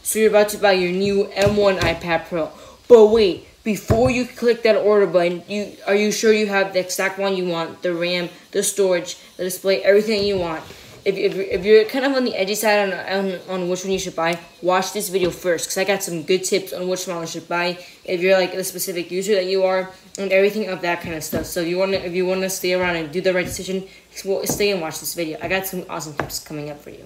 So you're about to buy your new M1 iPad Pro. But wait, before you click that order button, are you sure you have the exact one you want? The RAM, the storage, the display, everything you want. If you're kind of on the edgy side on which one you should buy, watch this video first, because I got some good tips on which one you should buy if you're like the specific user that you are, and everything of that kind of stuff. So if you wanna stay around and do the right decision, stay and watch this video. I got some awesome tips coming up for you.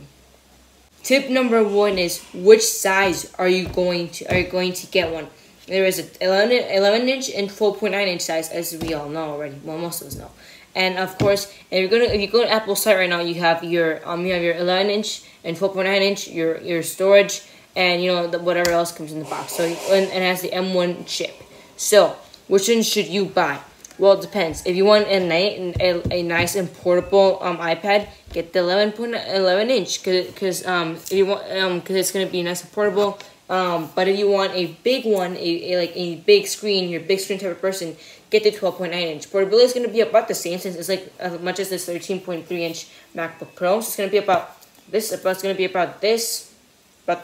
Tip number 1 is, which size are you going to get one? There is an 11-inch and 12.9-inch size, as we all know already. Well, most of us know. And of course, if you go to Apple's site right now, you have your 11-inch and 12.9-inch, your storage, and whatever else comes in the box. So and it has the M1 chip. So which one should you buy? Well, it depends. If you want a nice and portable iPad, get the 11-inch because it's gonna be nice and portable. But if you want a big one, a big screen, you're a big screen type of person, get the 12.9-inch. Portability is going to be about the same, since it's like as much as this 13.3-inch MacBook Pro. So it's going to be about this. It's going to be about this. You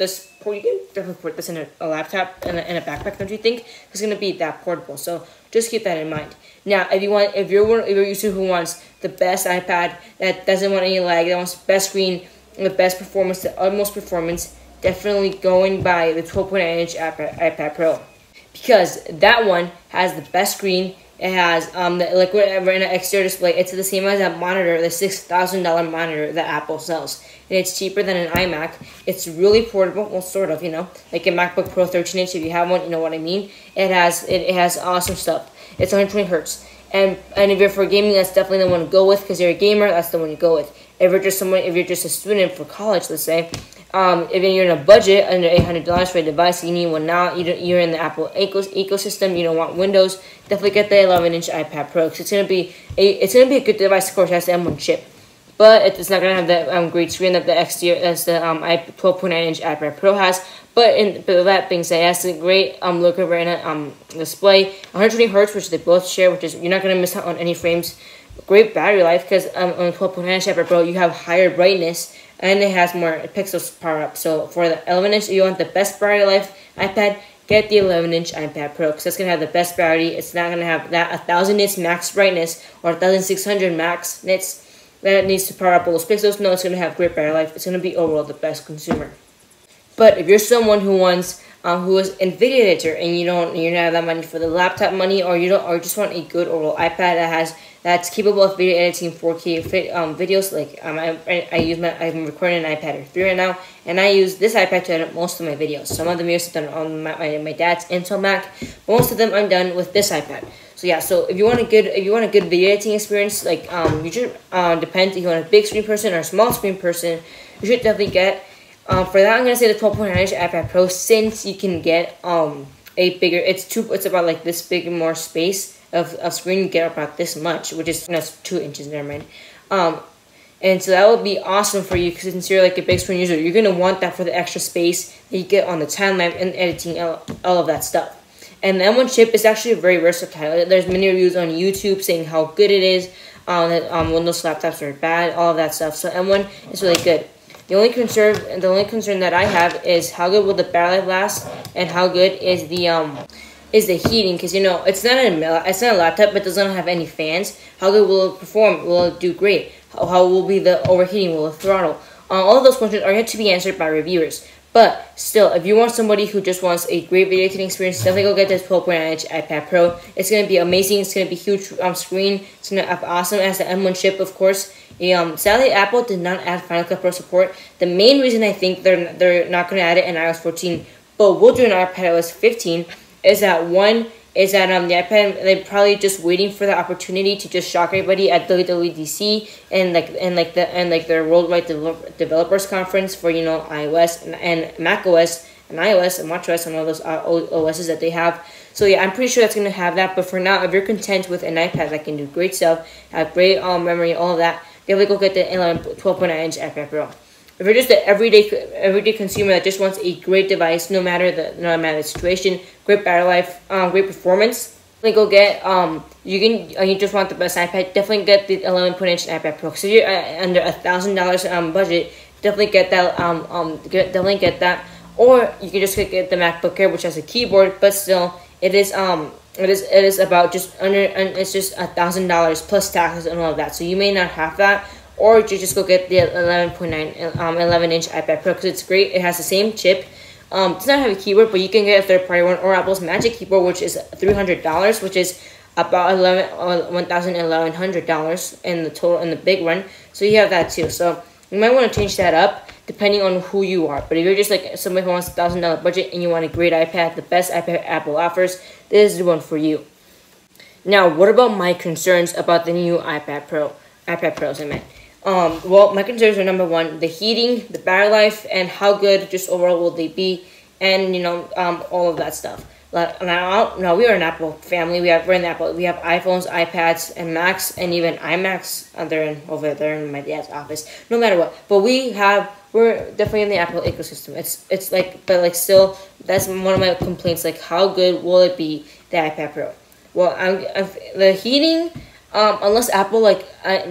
can definitely put this in a laptop and a backpack, don't you think? It's going to be that portable. So just keep that in mind. Now, if you're a user who wants the best iPad, that doesn't want any lag, that wants the best screen, the best performance, the utmost performance, definitely go and buy the 12.9-inch iPad Pro, because that one has the best screen. It has the liquid retina exterior display. It's the same as that monitor, the $6,000 monitor that Apple sells, and it's cheaper than an iMac. It's really portable, well, sort of, like a MacBook Pro 13-inch. If you have one, you know what I mean. It has awesome stuff. It's 120 Hz, and if you're for gaming, that's definitely the one to go with, because you're a gamer. That's the one to go with. If you're just a student for college, let's say. If you're in a budget under $800 for a device, you need one now. You're in the Apple ecosystem. You don't want Windows. Definitely get the 11-inch iPad Pro, because it's gonna be a good device. Of course, it has the M1 chip, but it's not gonna have that great screen that the 12.9-inch iPad Pro has. But that being said, it has a great liquid retina display, 120 Hz, which they both share, which is you're not gonna miss out on any frames. Great battery life, because on 12.9-inch iPad Pro you have higher brightness, and it has more pixels to power up. So for the 11-inch, if you want the best battery life iPad, get the 11-inch iPad Pro, because it's going to have the best battery. It's not going to have that 1,000 nits max brightness or 1,600 max nits that it needs to power up all those pixels. No, it's going to have great battery life. It's going to be overall the best consumer. But if you're someone who is an video editor, and you don't have that money for the laptop money, or just want a good overall iPad that's capable of video editing 4K videos, like I'm recording an iPad 3 right now, and I use this iPad to edit most of my videos. Some of the videos are done on my dad's Intel Mac, but most of them I'm done with this iPad. So yeah, so if you want a good video editing experience, like you should depends if you want a big screen person or a small screen person, you should definitely get. For that, I'm gonna say the 12.9-inch iPad Pro, since you can get a bigger. It's about like this big more space of screen. You get about this much, which is 2 inches. Never mind. And so that would be awesome for you, because since you're like a big screen user, you're gonna want that for the extra space that you get on the timeline and editing all of that stuff. And the M1 chip is actually very versatile. There's many reviews on YouTube saying how good it is. That Windows laptops are bad, all of that stuff. So M1 is really good. The only concern that I have is how good will the battery life last, and how good is the heating, because it's not a laptop, but it doesn't have any fans. How good will it perform? Will it do great? How will be the overheating? Will it throttle? All of those questions are yet to be answered by reviewers. But still, if you want somebody who just wants a great video editing experience, definitely go get this 12.9-inch iPad Pro. It's going to be amazing. It's going to be huge screen. It's going to be awesome. It has the M1 chip, of course. Sadly, Apple did not add Final Cut Pro support. The main reason I think they're not going to add it in iOS 14, but will do in iPadOS 15, is that the iPad, they're probably just waiting for the opportunity to just shock everybody at WWDC and their worldwide developers conference for iOS and macOS and iOS and watchOS and all those OSs that they have. So yeah, I'm pretty sure that's going to have that. But for now, if you're content with an iPad that can do great stuff, have great memory, all of that, definitely go get the 12.9-inch iPad Pro. If you're just an everyday consumer that just wants a great device, no matter the situation, great battery life, great performance, definitely go get you just want the best iPad, definitely get the 11.inch iPad Pro. So if you're under $1,000 budget, definitely get that or you can just get the MacBook Air, which has a keyboard, but still it is about just under, and it's just $1,000 plus taxes and all of that. So you may not have that, or you just go get the 11-inch iPad Pro, because it's great. It has the same chip. It does not have a keyboard, but you can get a third-party one, or Apple's Magic Keyboard, which is $300, which is about $1,100 in the total in the big one. So you have that too. So you might want to change that up depending on who you are. But if you're just like somebody who wants $1,000 budget and you want a great iPad, the best iPad Apple offers, this is the one for you. Now, what about my concerns about the new iPad Pros, I meant. Well, my concerns are, number one, the heating, the battery life, and how good just overall will they be, and all of that stuff. Now we are an Apple family. We're in Apple. We have iPhones, iPads, and Macs, and even iMacs. They're over there in my dad's office. No matter what, but we're definitely in the Apple ecosystem. It's like, but like still, that's one of my complaints. Like, how good will it be, the iPad Pro? Well, the heating. Unless Apple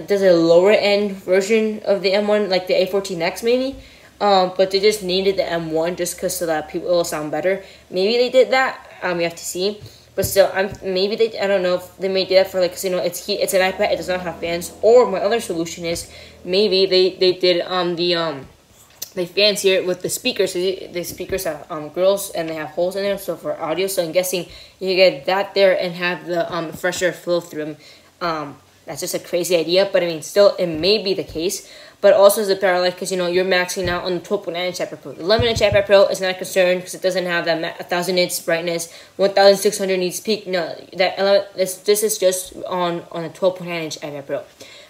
does a lower end version of the M1, like the A14X maybe, but they just needed the M1 just because so that it will sound better. Maybe they did that. We have to see, but still, maybe they. I don't know if they may do that for it's it's an iPad. It does not have fans. Or my other solution is maybe they did the fans here with the speakers. So the speakers have grills and they have holes in them, so for audio. So I'm guessing you get that there and have the fresher flow through them. That's just a crazy idea, but I mean, still, it may be the case. But also as a battery life, because you're maxing out on the 12.9-inch iPad Pro. The 11-inch iPad Pro is not a concern because it doesn't have that 1,000 nits brightness, 1,600 nits peak. No, this is just on a 12.9-inch iPad Pro.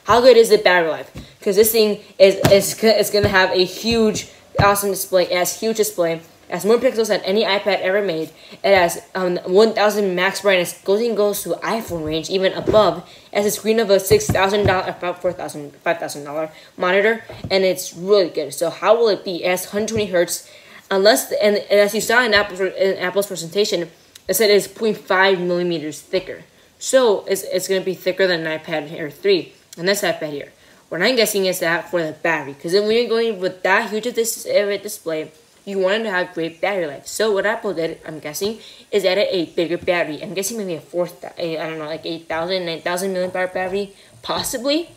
How good is the battery life? Because this thing is gonna have a huge, awesome display. It has huge display. It has more pixels than any iPad ever made. It has 1,000 max brightness. Goes to iPhone range, even above. It has a screen of a $6,000, about $5,000 monitor, and it's really good. So how will it be? It has 120 hertz, and as you saw in Apple's presentation, it said it's 0.5 millimeters thicker. So it's going to be thicker than an iPad Air 3, and this iPad here. What I'm guessing is that for the battery, because when you're going with that huge of this display, you wanted to have great battery life. So what Apple did, I'm guessing, is added a bigger battery. I'm guessing maybe I don't know, like 8,000, 9,000 milliamp hour battery, possibly.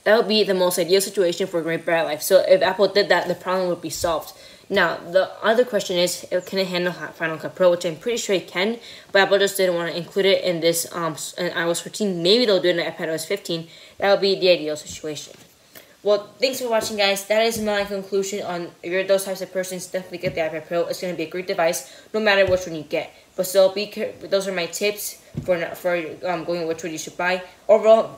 That would be the most ideal situation for great battery life. So if Apple did that, the problem would be solved. Now, the other question is, can it handle Final Cut Pro, which I'm pretty sure it can, but Apple just didn't want to include it in this in iOS 14. Maybe they'll do it in iPadOS 15. That would be the ideal situation. Well, thanks for watching, guys. That is my conclusion on if you're those types of persons, definitely get the iPad Pro. It's going to be a great device, no matter which one you get. But still, be careful. Those are my tips for going which one you should buy. Overall,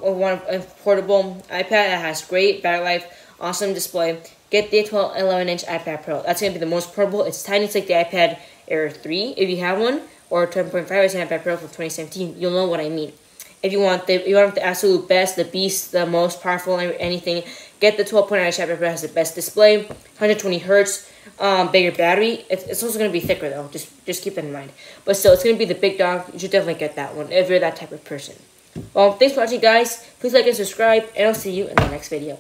a portable iPad that has great battery life, awesome display. Get the 11-inch iPad Pro. That's going to be the most portable. It's tiny. It's like the iPad Air 3, if you have one, or 10.5-inch iPad Pro from 2017. You'll know what I mean. If you want the absolute best, the beast, the most powerful, anything, get the 12.9-inch iPad Pro. It has the best display, 120 hertz, bigger battery. It's also going to be thicker though. Just keep that in mind. But still, it's going to be the big dog. You should definitely get that one if you're that type of person. Well, thanks for watching, guys. Please like and subscribe, and I'll see you in the next video.